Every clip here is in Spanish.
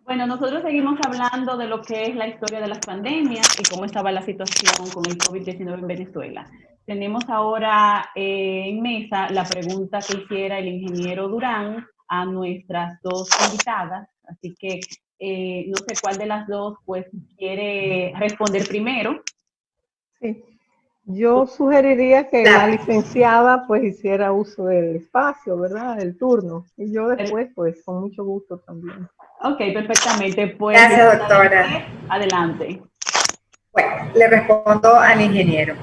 Bueno, nosotros seguimos hablando de lo que es la historia de las pandemias y cómo estaba la situación con el COVID-19 en Venezuela. Tenemos ahora en mesa la pregunta que hiciera el ingeniero Durán a nuestras dos invitadas, así que no sé cuál de las dos pues quiere responder primero. Sí. Yo sugeriría que la licenciada pues hiciera uso del espacio, ¿verdad? Del turno. Y yo después, pues, con mucho gusto también. Ok, perfectamente. Pues, Gracias, doctora. adelante. Bueno, le respondo al ingeniero.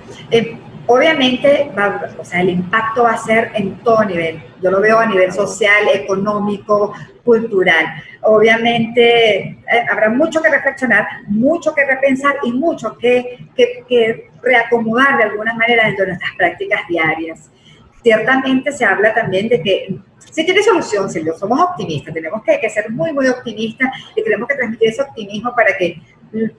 Obviamente, o sea, el impacto va a ser en todo nivel. Yo lo veo a nivel social, económico, cultural. Obviamente, habrá mucho que reflexionar, mucho que repensar y mucho que reacomodar de alguna manera dentro de nuestras prácticas diarias. Ciertamente se habla también de que sí tiene solución, Silvio, somos optimistas, tenemos que ser muy, muy optimistas y tenemos que transmitir ese optimismo para que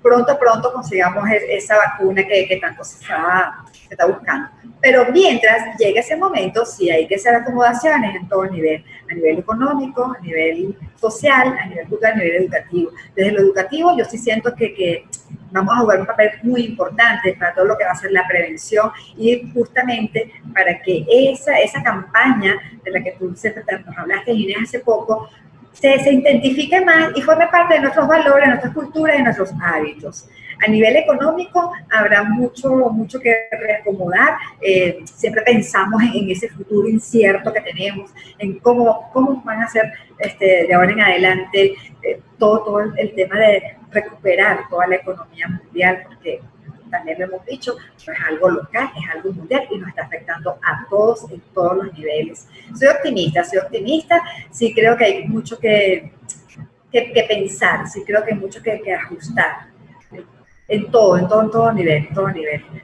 pronto consigamos esa vacuna que tanto se está buscando. Pero mientras llegue ese momento, sí hay que hacer acomodaciones en todo nivel, a nivel económico, a nivel social, a nivel cultural, a nivel educativo. Desde lo educativo yo sí siento que vamos a jugar un papel muy importante para todo lo que va a ser la prevención y justamente para que esa campaña de la que tú siempre nos hablaste, Inés, hace poco, se identifique más y forme parte de nuestros valores, de nuestras culturas y de nuestros hábitos. A nivel económico habrá mucho que reacomodar. Siempre pensamos en ese futuro incierto que tenemos, en cómo van a ser de ahora en adelante todo el tema de recuperar toda la economía mundial, porque también lo hemos dicho, no es algo local, es algo mundial y nos está afectando a todos en todos los niveles. Soy optimista, sí creo que hay mucho que pensar, sí creo que hay mucho que ajustar en todo nivel,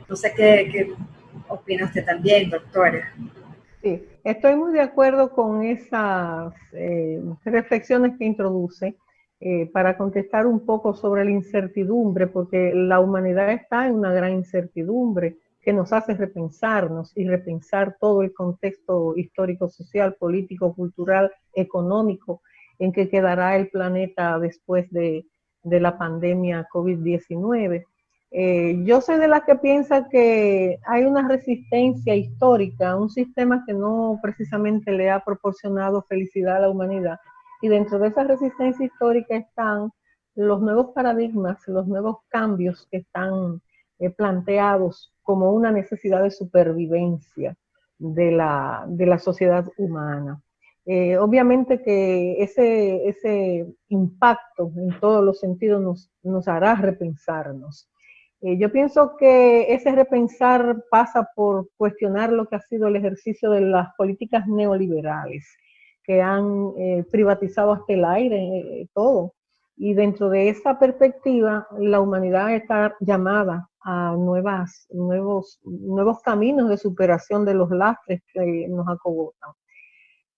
No sé qué opina usted también, doctora. Sí, estoy muy de acuerdo con esas reflexiones que introduce para contestar un poco sobre la incertidumbre, porque la humanidad está en una gran incertidumbre que nos hace repensarnos y repensar todo el contexto histórico, social, político, cultural, económico en que quedará el planeta después de la pandemia COVID-19. Yo soy de las que piensa que hay una resistencia histórica a un sistema que no precisamente le ha proporcionado felicidad a la humanidad. Y dentro de esa resistencia histórica están los nuevos paradigmas, los nuevos cambios que están planteados como una necesidad de supervivencia de la sociedad humana. Obviamente que ese impacto en todos los sentidos nos hará repensarnos. Yo pienso que ese repensar pasa por cuestionar lo que ha sido el ejercicio de las políticas neoliberales, que han privatizado hasta el aire, todo. Y dentro de esa perspectiva, la humanidad está llamada a nuevos caminos de superación de los lastres que nos acogotan.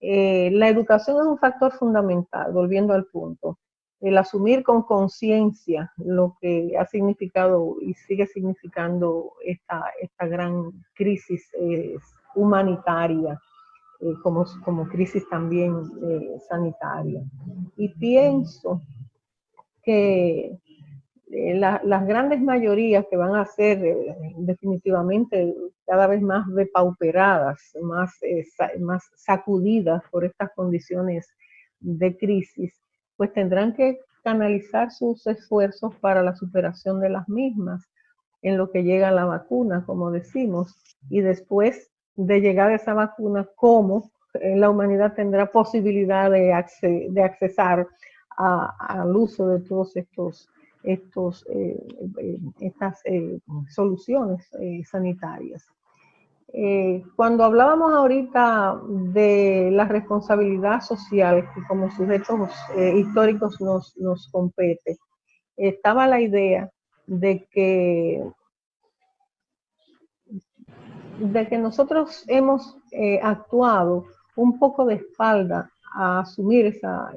La educación es un factor fundamental, volviendo al punto. El asumir con conciencia lo que ha significado y sigue significando esta gran crisis humanitaria, como crisis también sanitaria. Y pienso que las grandes mayorías que van a ser definitivamente cada vez más depauperadas, más sacudidas por estas condiciones de crisis, pues tendrán que canalizar sus esfuerzos para la superación de las mismas en lo que llega a la vacuna, como decimos, y después de llegar a esa vacuna, cómo la humanidad tendrá posibilidad de accesar al uso de todos estas soluciones sanitarias. Cuando hablábamos ahorita de la responsabilidad social que como sujetos históricos nos compete, estaba la idea de que nosotros hemos actuado un poco de espalda a asumir esa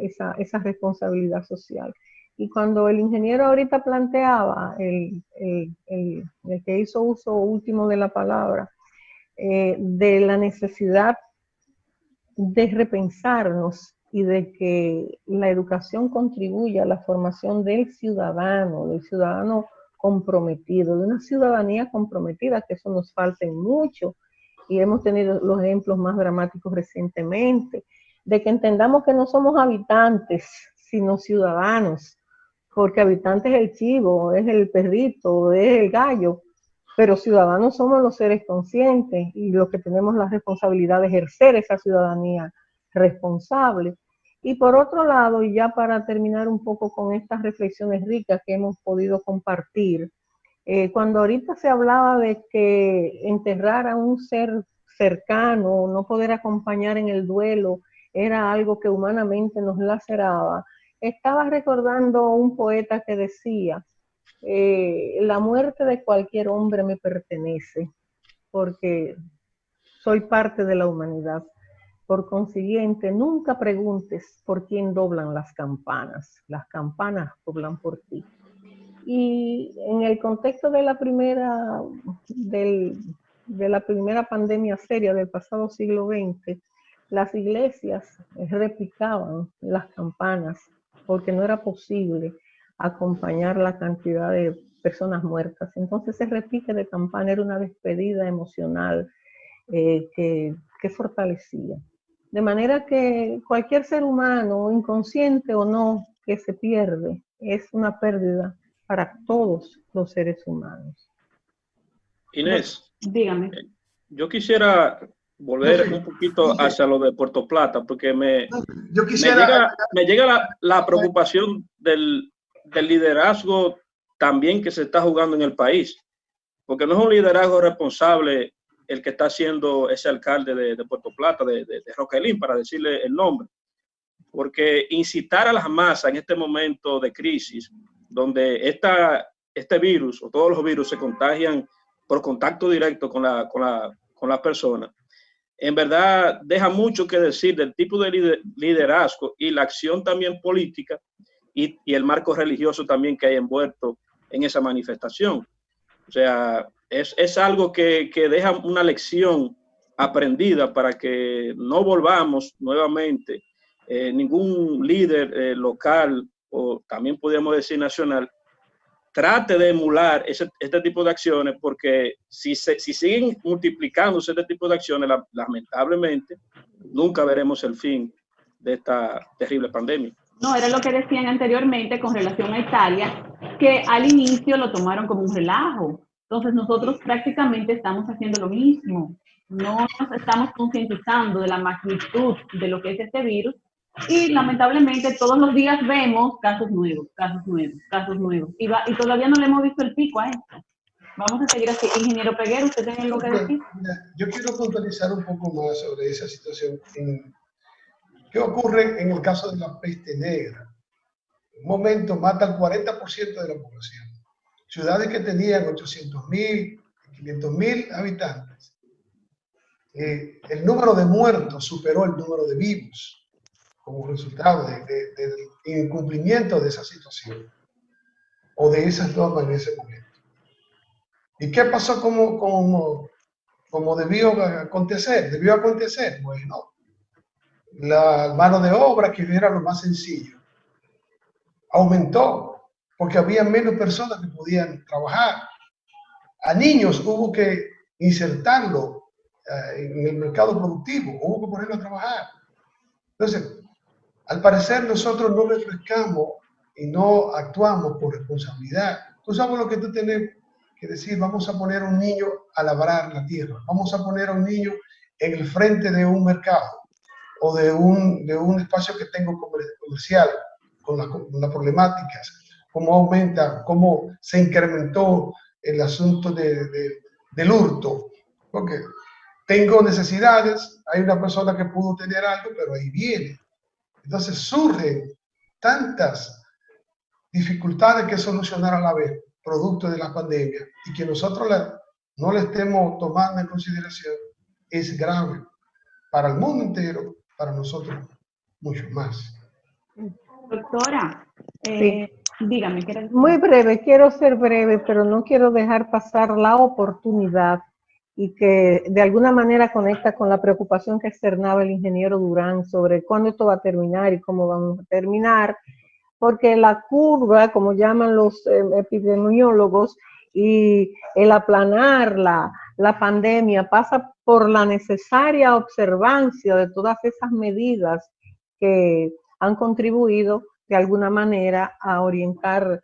responsabilidad social. Y cuando el ingeniero ahorita planteaba, el que hizo uso último de la palabra, de la necesidad de repensarnos y de que la educación contribuye a la formación del ciudadano comprometido, de una ciudadanía comprometida, que eso nos falta en mucho, y hemos tenido los ejemplos más dramáticos recientemente, de que entendamos que no somos habitantes, sino ciudadanos, porque habitante es el chivo, es el perrito, es el gallo, pero ciudadanos somos los seres conscientes y los que tenemos la responsabilidad de ejercer esa ciudadanía responsable. Y por otro lado, y ya para terminar un poco con estas reflexiones ricas que hemos podido compartir, cuando ahorita se hablaba de que enterrar a un ser cercano, no poder acompañar en el duelo, era algo que humanamente nos laceraba, estaba recordando un poeta que decía, la muerte de cualquier hombre me pertenece, porque soy parte de la humanidad. Por consiguiente, nunca preguntes por quién doblan las campanas doblan por ti. Y en el contexto de la primera pandemia seria del pasado siglo XX, las iglesias repicaban las campanas porque no era posible acompañar la cantidad de personas muertas. Entonces ese repique de campana era una despedida emocional que fortalecía. De manera que cualquier ser humano, inconsciente o no, que se pierde, es una pérdida para todos los seres humanos. Inés, dígame. Yo quisiera volver un poquito hacia lo de Puerto Plata, porque me llega la preocupación del liderazgo también que se está jugando en el país, porque no es un liderazgo responsable el que está haciendo ese alcalde de Puerto Plata, de Roquelín, para decirle el nombre, porque incitar a las masas en este momento de crisis, donde este virus o todos los virus se contagian por contacto directo con las personas, en verdad deja mucho que decir del tipo de liderazgo y la acción también política y el marco religioso también que hay envuelto en esa manifestación. O sea, es algo que deja una lección aprendida para que no volvamos nuevamente ningún líder local o también podríamos decir nacional trate de emular este tipo de acciones, porque si siguen multiplicándose este tipo de acciones, lamentablemente nunca veremos el fin de esta terrible pandemia. No, era lo que decían anteriormente con relación a Italia, que al inicio lo tomaron como un relajo. Entonces nosotros prácticamente estamos haciendo lo mismo. No nos estamos concientizando de la magnitud de lo que es este virus y lamentablemente todos los días vemos casos nuevos. Y todavía no le hemos visto el pico a esto. Vamos a seguir así. Ingeniero Peguero, ¿usted tiene algo que decir? Yo quiero puntualizar un poco más sobre esa situación. ¿Qué ocurre en el caso de la peste negra? En un momento mata al 40% de la población. Ciudades que tenían 800.000, 500.000 habitantes. El número de muertos superó el número de vivos como resultado del incumplimiento de esa situación o de esas normas en ese momento. ¿Y qué pasó como debió acontecer? Debió acontecer, bueno, la mano de obra, que era lo más sencillo, aumentó porque había menos personas que podían trabajar. A niños hubo que insertarlo en el mercado productivo, hubo que ponerlo a trabajar. Entonces, al parecer nosotros no refrescamos y no actuamos por responsabilidad. Tú sabes lo que tú tienes que decir: vamos a poner a un niño a labrar la tierra, vamos a poner a un niño en el frente de un mercado o de un espacio que tengo comercial con las problemáticas, cómo aumenta, cómo se incrementó el asunto del hurto, porque tengo necesidades, hay una persona que pudo tener algo, pero ahí viene. Entonces surgen tantas dificultades que solucionar a la vez, producto de la pandemia, y que nosotros no le estemos tomando en consideración, es grave para el mundo entero, para nosotros mucho más. Doctora, Sí. dígame. Muy breve, quiero ser breve, pero no quiero dejar pasar la oportunidad y que de alguna manera conecta con la preocupación que externaba el ingeniero Durán sobre cuándo esto va a terminar y cómo vamos a terminar, porque la curva, como llaman los epidemiólogos, y el aplanar la pandemia pasa por la necesaria observancia de todas esas medidas que han contribuido de alguna manera a orientar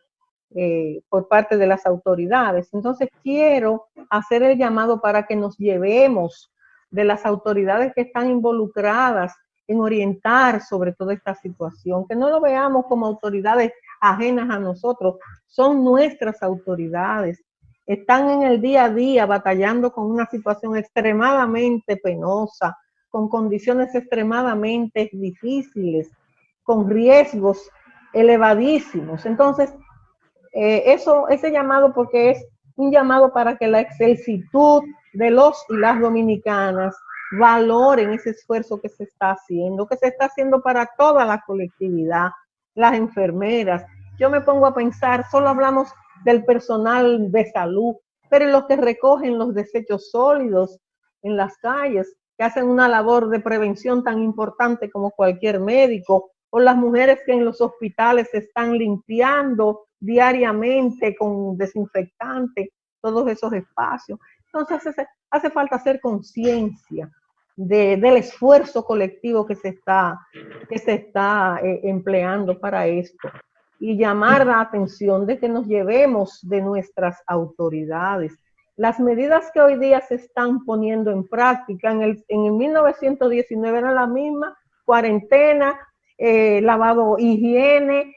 por parte de las autoridades. Entonces quiero hacer el llamado para que nos llevemos de las autoridades que están involucradas en orientar sobre toda esta situación, que no lo veamos como autoridades ajenas a nosotros, son nuestras autoridades, están en el día a día batallando con una situación extremadamente penosa, con condiciones extremadamente difíciles, con riesgos elevadísimos. Entonces, ese llamado, porque es un llamado para que la excelsitud de los y las dominicanas valoren ese esfuerzo que se está haciendo para toda la colectividad, las enfermeras. Yo me pongo a pensar, solo hablamos del personal de salud, pero los que recogen los desechos sólidos en las calles, que hacen una labor de prevención tan importante como cualquier médico, o las mujeres que en los hospitales están limpiando diariamente con desinfectante todos esos espacios. Entonces hace falta hacer conciencia del esfuerzo colectivo que se está empleando para esto y llamar la atención de que nos llevemos de nuestras autoridades. Las medidas que hoy día se están poniendo en práctica, en el 1919 era la misma, cuarentena, lavado, higiene,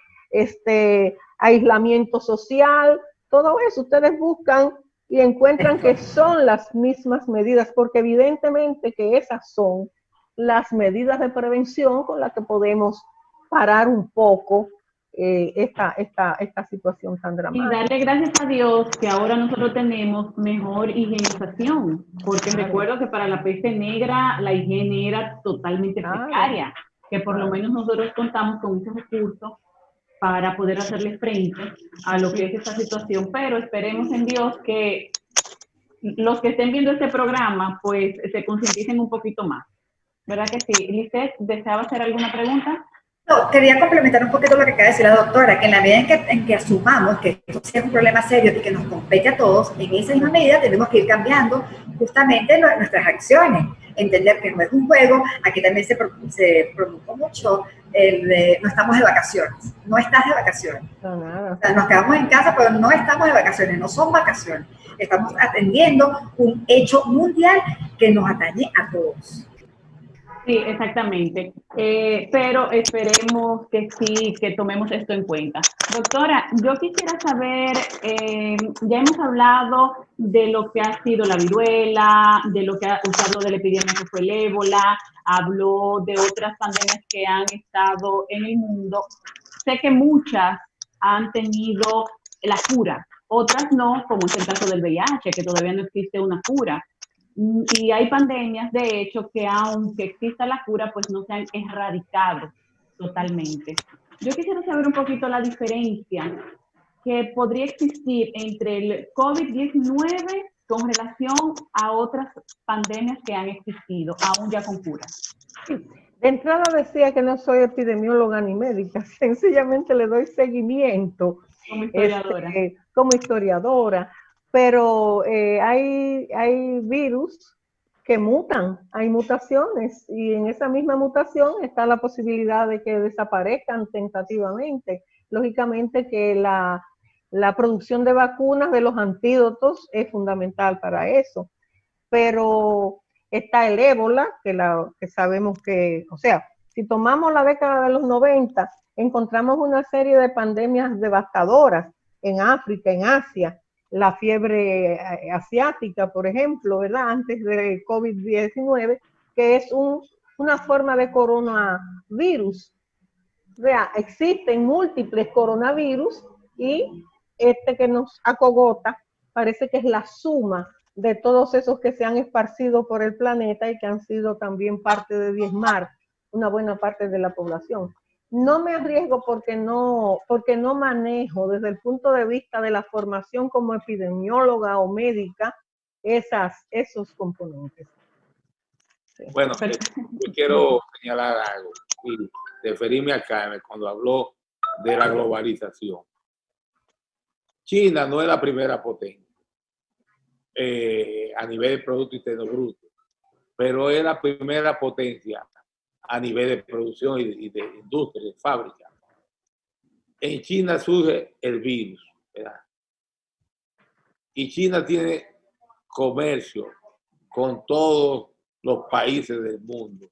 aislamiento social, todo eso. Ustedes buscan y encuentran que son las mismas medidas, porque evidentemente que esas son las medidas de prevención con las que podemos parar un poco esta situación tan dramática. Y darle gracias a Dios que ahora nosotros tenemos mejor higienización, porque recuerdo que para la peste negra la higiene era totalmente precaria, que por lo menos nosotros contamos con muchos recursos para poder hacerle frente a lo que es esta situación, pero esperemos en Dios que los que estén viendo este programa pues se concienticen un poquito más, ¿verdad que sí? Lisette, ¿deseaba hacer alguna pregunta? No, quería complementar un poquito lo que acaba de decir la doctora, que en la medida en que asumamos que esto es un problema serio y que nos compete a todos, en esa misma medida tenemos que ir cambiando justamente nuestras acciones, entender que no es un juego. Aquí también se produjo mucho el de no estamos de vacaciones, no estás de vacaciones. No, nada. O sea, nos quedamos en casa, pero no estamos de vacaciones, no son vacaciones. Estamos atendiendo un hecho mundial que nos atañe a todos. Sí, exactamente. Pero esperemos que sí, que tomemos esto en cuenta. Doctora, yo quisiera saber, ya hemos hablado de lo que ha sido la viruela, de lo que usted habló de la epidemia que fue el ébola, habló de otras pandemias que han estado en el mundo. Sé que muchas han tenido la cura, otras no, como es el caso del VIH, que todavía no existe una cura. Y hay pandemias, de hecho, que aunque exista la cura, pues no se han erradicado totalmente. Yo quisiera saber un poquito la diferencia que podría existir entre el COVID-19 con relación a otras pandemias que han existido, aún ya con cura. Sí. De entrada decía que no soy epidemióloga ni médica, sencillamente le doy seguimiento como historiadora. Como historiadora. Pero hay virus que mutan, hay mutaciones, y en esa misma mutación está la posibilidad de que desaparezcan tentativamente. Lógicamente que la producción de vacunas, de los antídotos, es fundamental para eso. Pero está el ébola, que sabemos que, o sea, si tomamos la década de los 90, encontramos una serie de pandemias devastadoras en África, en Asia, la fiebre asiática, por ejemplo, ¿verdad? Antes del COVID-19, que es una forma de coronavirus. O sea, existen múltiples coronavirus y este que nos acogota parece que es la suma de todos esos que se han esparcido por el planeta y que han sido también parte de diezmar una buena parte de la población. No me arriesgo porque no manejo desde el punto de vista de la formación como epidemióloga o médica esos componentes. Sí. Bueno, yo quiero señalar algo y referirme a Carmen cuando habló de la globalización. China no es la primera potencia a nivel de Producto Interno Bruto, pero es la primera potencia a nivel de producción y de industria, de fábrica. En China surge el virus, ¿verdad? Y China tiene comercio con todos los países del mundo.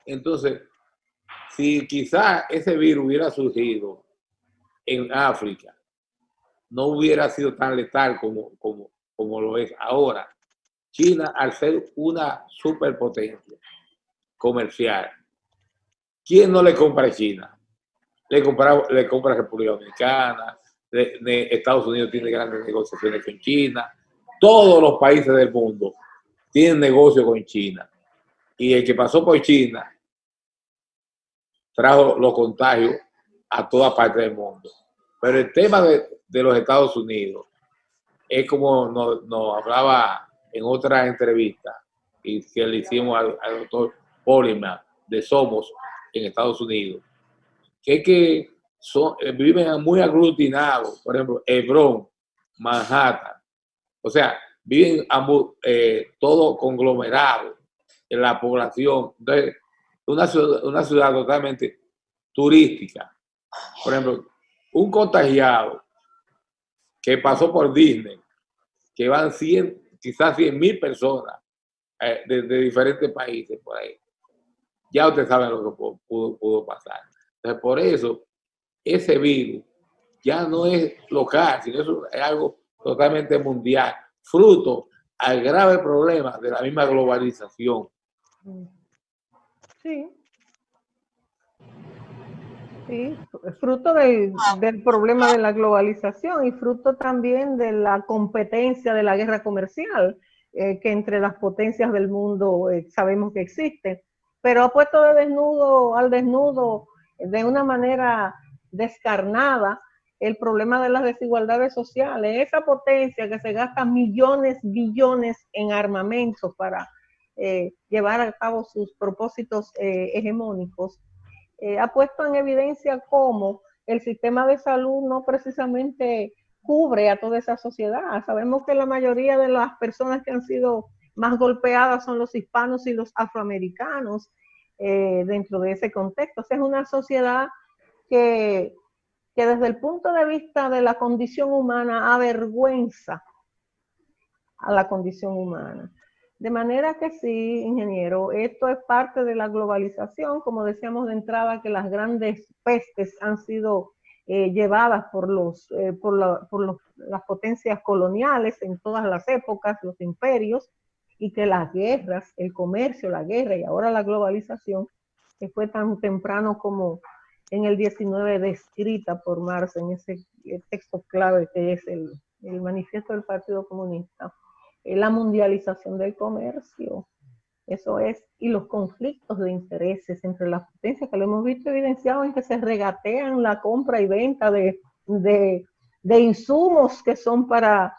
Entonces, si quizás ese virus hubiera surgido en África, no hubiera sido tan letal como lo es ahora. China, al ser una superpotencia comercial, ¿quién no le compra a China? Le compra a República Dominicana, Estados Unidos tiene grandes negociaciones con China, todos los países del mundo tienen negocio con China. Y el que pasó por China trajo los contagios a toda parte del mundo. Pero el tema de los Estados Unidos es como nos hablaba en otra entrevista y que le hicimos al doctor Pollman de Somos en Estados Unidos, que viven muy aglutinados, por ejemplo, Hebrón, Manhattan, o sea, viven todo conglomerado en la población. Entonces, una ciudad totalmente turística. Por ejemplo, un contagiado que pasó por Disney, que van quizás 100,000 personas de diferentes países por ahí. Ya ustedes saben lo que pudo pasar. Entonces, por eso, ese virus ya no es local, sino es algo totalmente mundial, fruto al grave problema de la misma globalización. Sí. Sí, fruto del problema de la globalización y fruto también de la competencia de la guerra comercial que entre las potencias del mundo sabemos que existe, pero ha puesto al desnudo de una manera descarnada el problema de las desigualdades sociales. Esa potencia que se gasta millones, billones en armamentos para llevar a cabo sus propósitos hegemónicos, ha puesto en evidencia cómo el sistema de salud no precisamente cubre a toda esa sociedad. Sabemos que la mayoría de las personas que han sido más golpeadas son los hispanos y los afroamericanos dentro de ese contexto. O sea, es una sociedad que desde el punto de vista de la condición humana avergüenza a la condición humana. De manera que sí, ingeniero, esto es parte de la globalización, como decíamos de entrada, que las grandes pestes han sido llevadas por las potencias coloniales en todas las épocas, los imperios, y que las guerras, el comercio, la guerra y ahora la globalización, que fue tan temprano como en el 19 descrita por Marx en ese texto clave que es el manifiesto del Partido Comunista, la mundialización del comercio, eso es, y los conflictos de intereses entre las potencias, que lo hemos visto evidenciado en que se regatean la compra y venta de insumos que son para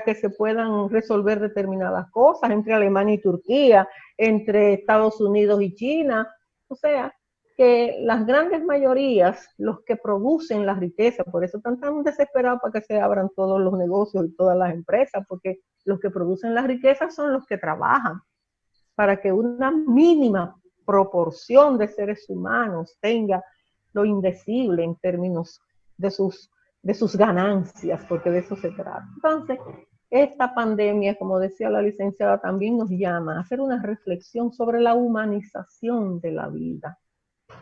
que se puedan resolver determinadas cosas, entre Alemania y Turquía, entre Estados Unidos y China. O sea, que las grandes mayorías, los que producen la riqueza, por eso están tan desesperados para que se abran todos los negocios y todas las empresas, porque los que producen la riqueza son los que trabajan para que una mínima proporción de seres humanos tenga lo indecible en términos de sus ganancias, porque de eso se trata. Entonces, esta pandemia, como decía la licenciada, también nos llama a hacer una reflexión sobre la humanización de la vida,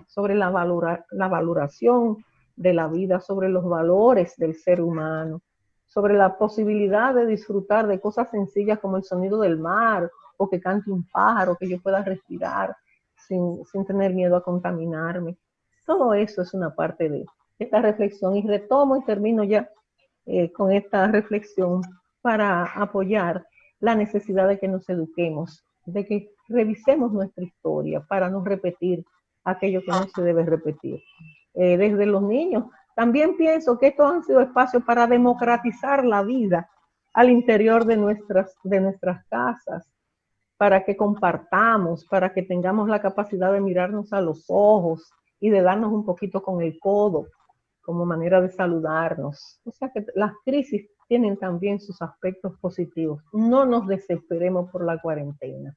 sobre la valoración de la vida, sobre los valores del ser humano, sobre la posibilidad de disfrutar de cosas sencillas como el sonido del mar, o que cante un pájaro, que yo pueda respirar sin tener miedo a contaminarme. Todo eso es una parte de esta reflexión, y retomo y termino ya con esta reflexión para apoyar la necesidad de que nos eduquemos, de que revisemos nuestra historia para no repetir aquello que no se debe repetir. Desde los niños, también pienso que estos han sido espacios para democratizar la vida al interior de nuestras casas, para que compartamos, para que tengamos la capacidad de mirarnos a los ojos y de darnos un poquito con el codo como manera de saludarnos. O sea que las crisis tienen también sus aspectos positivos. No nos desesperemos por la cuarentena,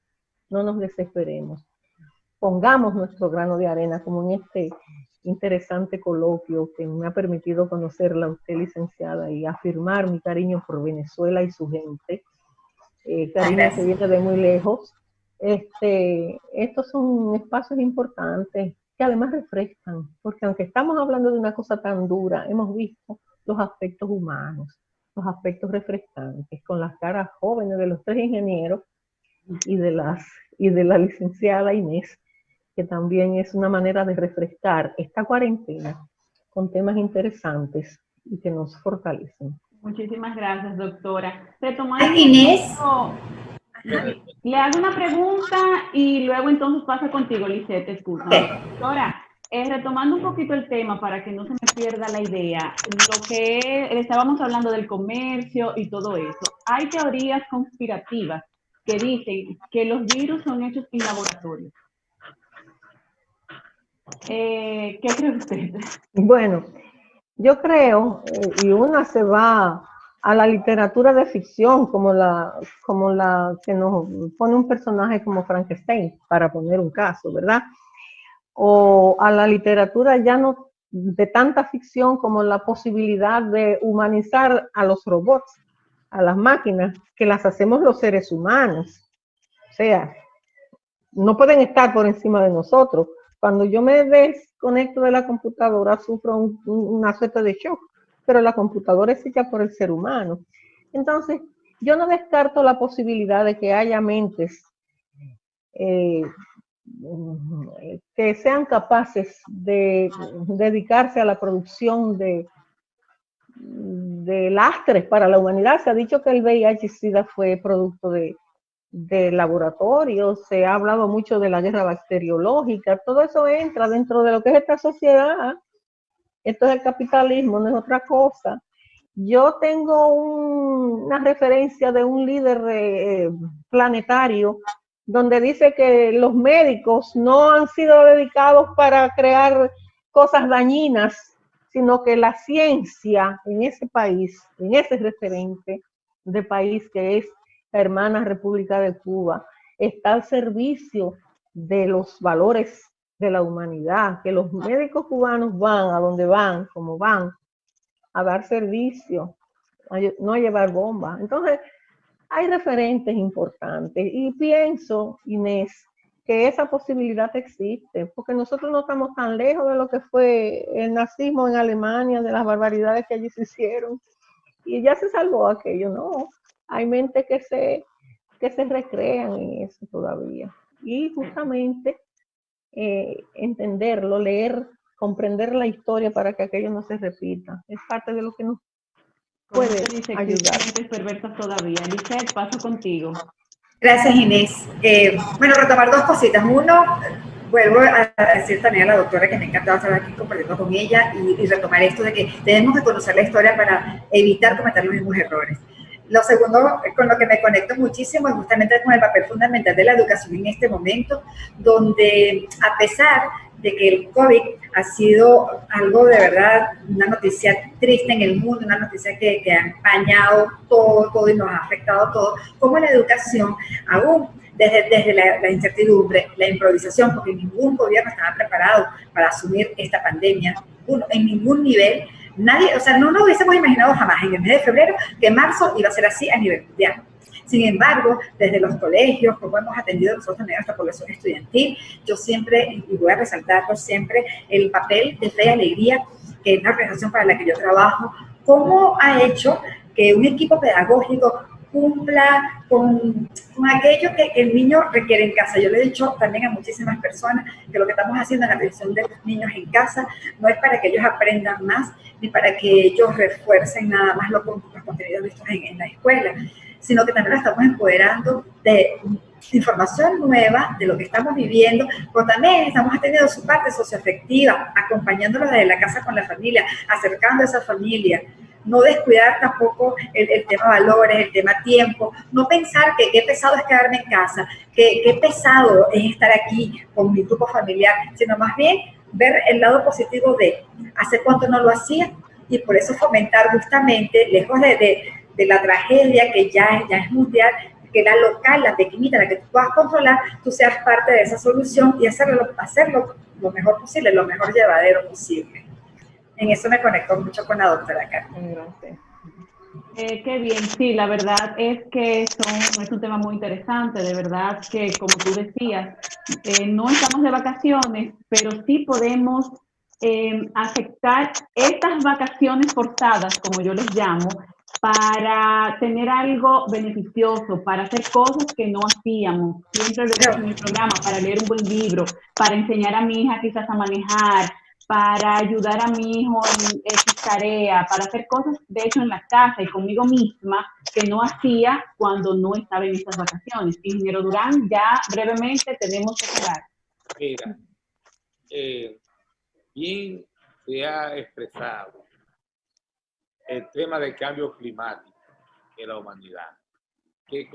no nos desesperemos. Pongamos nuestro grano de arena, como en este interesante coloquio que me ha permitido conocerla a usted, licenciada, y afirmar mi cariño por Venezuela y su gente. Cariño que viene de muy lejos. Estos son espacios importantes que además refrescan, porque aunque estamos hablando de una cosa tan dura, hemos visto los aspectos humanos, los aspectos refrescantes, con las caras jóvenes de los 3 ingenieros y de la licenciada Inés, que también es una manera de refrescar esta cuarentena con temas interesantes y que nos fortalecen. Muchísimas gracias, doctora. Retomando Inés. Le hago una pregunta y luego entonces pasa contigo, Lisette, escucha. Doctora, retomando un poquito el tema para que no se me pierda la idea, lo que estábamos hablando del comercio y todo eso, hay teorías conspirativas que dicen que los virus son hechos en laboratorio. ¿Qué cree usted? Bueno, yo creo, y una se va a la literatura de ficción, como la que nos pone un personaje como Frankenstein, para poner un caso, ¿verdad? O a la literatura ya no de tanta ficción como la posibilidad de humanizar a los robots, a las máquinas, que las hacemos los seres humanos. O sea, no pueden estar por encima de nosotros. Cuando yo me desconecto de la computadora, sufro una suerte de shock, pero la computadora es hecha por el ser humano. Entonces, yo no descarto la posibilidad de que haya mentes que sean capaces de dedicarse a la producción de lastres para la humanidad. Se ha dicho que el VIH-Sida fue producto de laboratorios, se ha hablado mucho de la guerra bacteriológica, todo eso entra dentro de lo que es esta sociedad. Esto es el capitalismo, no es otra cosa. Yo tengo una referencia de un líder planetario donde dice que los médicos no han sido dedicados para crear cosas dañinas, sino que la ciencia en ese país, en ese referente de país que es la hermana República de Cuba, está al servicio de los valores de la humanidad, que los médicos cubanos van a donde van, como van, a dar servicio, no a llevar bombas. Entonces, hay referentes importantes y pienso, Inés, que esa posibilidad existe, porque nosotros no estamos tan lejos de lo que fue el nazismo en Alemania, de las barbaridades que allí se hicieron, y ya se salvó aquello, ¿no? Hay mentes que se recrean en eso todavía. Y justamente entenderlo, leer, comprender la historia para que aquello no se repita, es parte de lo que nos puede ayudar. Perversas todavía. Lisette, paso contigo. Gracias, Inés. Bueno, retomar 2 cositas. Uno, vuelvo a decir también a la doctora que me ha encantado estar aquí compartiendo con ella y retomar esto de que tenemos que conocer la historia para evitar cometer los mismos errores. Lo segundo, con lo que me conecto muchísimo, es justamente con el papel fundamental de la educación en este momento, donde a pesar de que el COVID ha sido algo de verdad, una noticia triste en el mundo, una noticia que ha empañado todo y nos ha afectado todo, como la educación, aún desde la incertidumbre, la improvisación, porque ningún gobierno estaba preparado para asumir esta pandemia, en ningún nivel. Nadie, o sea, no nos hubiésemos imaginado jamás en el mes de febrero que marzo iba a ser así a nivel mundial. Sin embargo, desde los colegios, como hemos atendido nosotros también a nuestra población estudiantil, yo siempre, y voy a resaltarlo siempre, el papel de Fe y Alegría, que es la organización para la que yo trabajo, cómo ha hecho que un equipo pedagógico cumpla con aquello que el niño requiere en casa. Yo le he dicho también a muchísimas personas que lo que estamos haciendo en la atención de los niños en casa no es para que ellos aprendan más, ni para que ellos refuercen nada más los contenidos vistos en la escuela, sino que también lo estamos empoderando de información nueva de lo que estamos viviendo, pero también estamos atendiendo su parte socioafectiva, acompañándolos desde la casa con la familia, acercando a esa familia, no descuidar tampoco el tema valores, el tema tiempo, no pensar que qué pesado es quedarme en casa, qué pesado es estar aquí con mi grupo familiar, sino más bien ver el lado positivo de hace cuánto no lo hacía, y por eso fomentar justamente, lejos de la tragedia que ya es mundial, que la local, la pequeñita, la que tú puedas controlar, tú seas parte de esa solución y hacerlo lo mejor posible, lo mejor llevadero posible. En eso me conecto mucho con la doctora Carmen. Gracias. Qué bien, sí, la verdad es que es un tema muy interesante, de verdad que, como tú decías, no estamos de vacaciones, pero sí podemos aceptar estas vacaciones forzadas, como yo les llamo, para tener algo beneficioso, para hacer cosas que no hacíamos. Siempre lo digo en mi programa, para leer un buen libro, para enseñar a mi hija quizás a manejar, para ayudar a mi hijo en sus tareas, para hacer cosas, de hecho, en la casa y conmigo misma, que no hacía cuando no estaba en estas vacaciones. Ingeniero Durán, ya brevemente tenemos que cerrar. Mira, bien se ha expresado el tema del cambio climático en la humanidad, que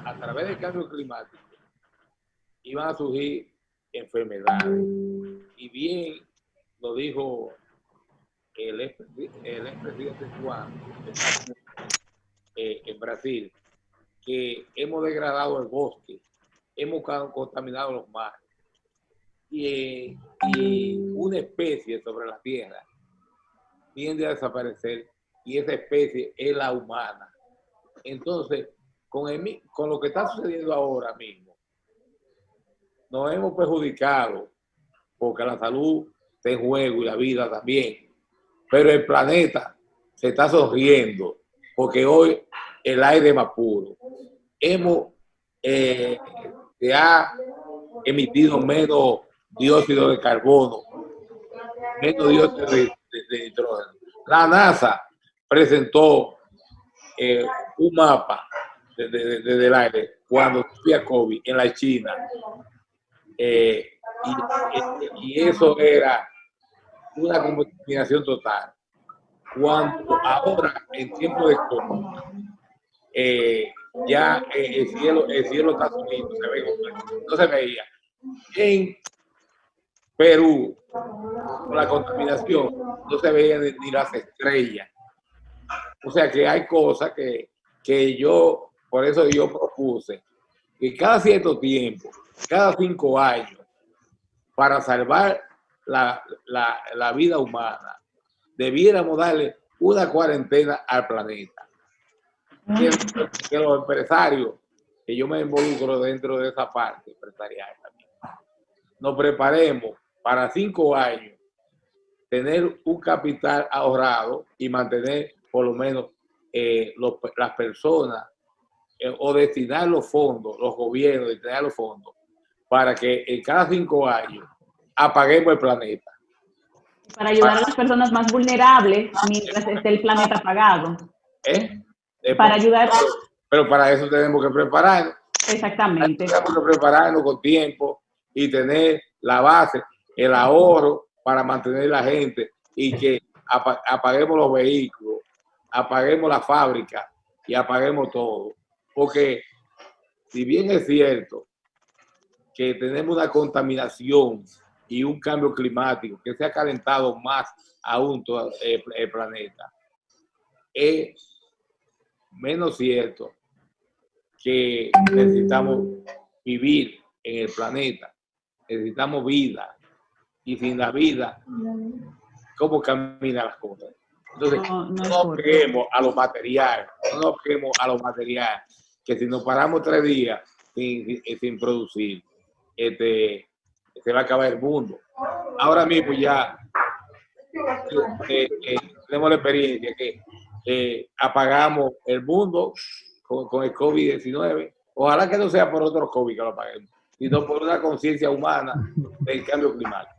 a través del cambio climático iban a surgir enfermedades. Y bien lo dijo el expresidente Juan en Brasil, que hemos degradado el bosque, hemos contaminado los mares, y una especie sobre la Tierra tiende a desaparecer, y esa especie es la humana. Entonces, con lo que está sucediendo ahora mismo, nos hemos perjudicado, porque la salud está en juego y la vida también. Pero el planeta se está sonriendo, porque hoy el aire es más puro. Se ha emitido menos dióxido de carbono, menos dióxido de nitrógeno. La NASA presentó un mapa del aire cuando había COVID en la China. Y eso era una contaminación total. Cuando ahora, en tiempo de COVID, ya el cielo está subiendo, no se veía. En Perú, con la contaminación, no se veían ni las estrellas. O sea que hay cosas que yo, por eso yo propuse que cada cierto tiempo, cada 5 años, para salvar la vida humana, debiéramos darle una cuarentena al planeta. Que los empresarios, que yo me involucro dentro de esa parte empresarial también, nos preparemos para 5 años, tener un capital ahorrado y mantener por lo menos las personas o destinar los fondos, los gobiernos, destinar los fondos para que en cada 5 años apaguemos el planeta. Para ayudar a las personas más vulnerables mientras esté el planeta apagado. Para ayudar. Pero para eso tenemos que prepararnos. Exactamente. Tenemos que prepararnos con tiempo y tener la base, el ahorro para mantener la gente y que apaguemos los vehículos, apaguemos la fábrica y apaguemos todo. Porque si bien es cierto que tenemos una contaminación y un cambio climático que se ha calentado más aún todo el planeta, es menos cierto que necesitamos vivir en el planeta, necesitamos vida, y sin la vida, ¿cómo caminan las cosas? Entonces, no nos peguemos a lo material, que si nos paramos 3 días sin producir, se va a acabar el mundo. Ahora mismo ya tenemos la experiencia que apagamos el mundo con el COVID-19. Ojalá que no sea por otro COVID que lo apaguemos, sino por una conciencia humana del cambio climático.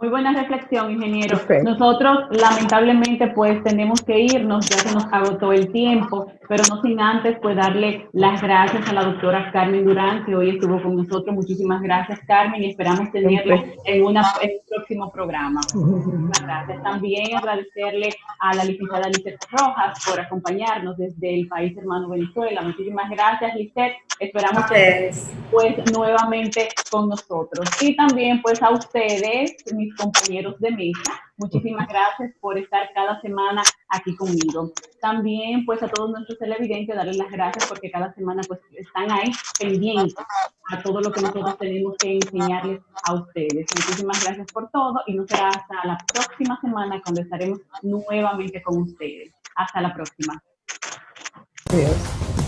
Muy buena reflexión, ingeniero. Perfecto. Nosotros, lamentablemente, pues tenemos que irnos, ya se nos agotó el tiempo, pero no sin antes, pues darle las gracias a la doctora Carmen Durán, que hoy estuvo con nosotros. Muchísimas gracias, Carmen, y esperamos tenerla en un próximo programa. Muchísimas gracias. También agradecerle a la licenciada Lisset Rojas por acompañarnos desde el país hermano Venezuela. Muchísimas gracias, Lisset. Esperamos tener pues nuevamente con nosotros. Y también pues a ustedes, mis compañeros de mesa, muchísimas gracias por estar cada semana aquí conmigo. También pues a todos nuestros televidentes darles las gracias porque cada semana pues están ahí pendientes a todo lo que nosotros tenemos que enseñarles a ustedes. Muchísimas gracias por todo y nos será hasta la próxima semana cuando estaremos nuevamente con ustedes. Hasta la próxima. Adiós.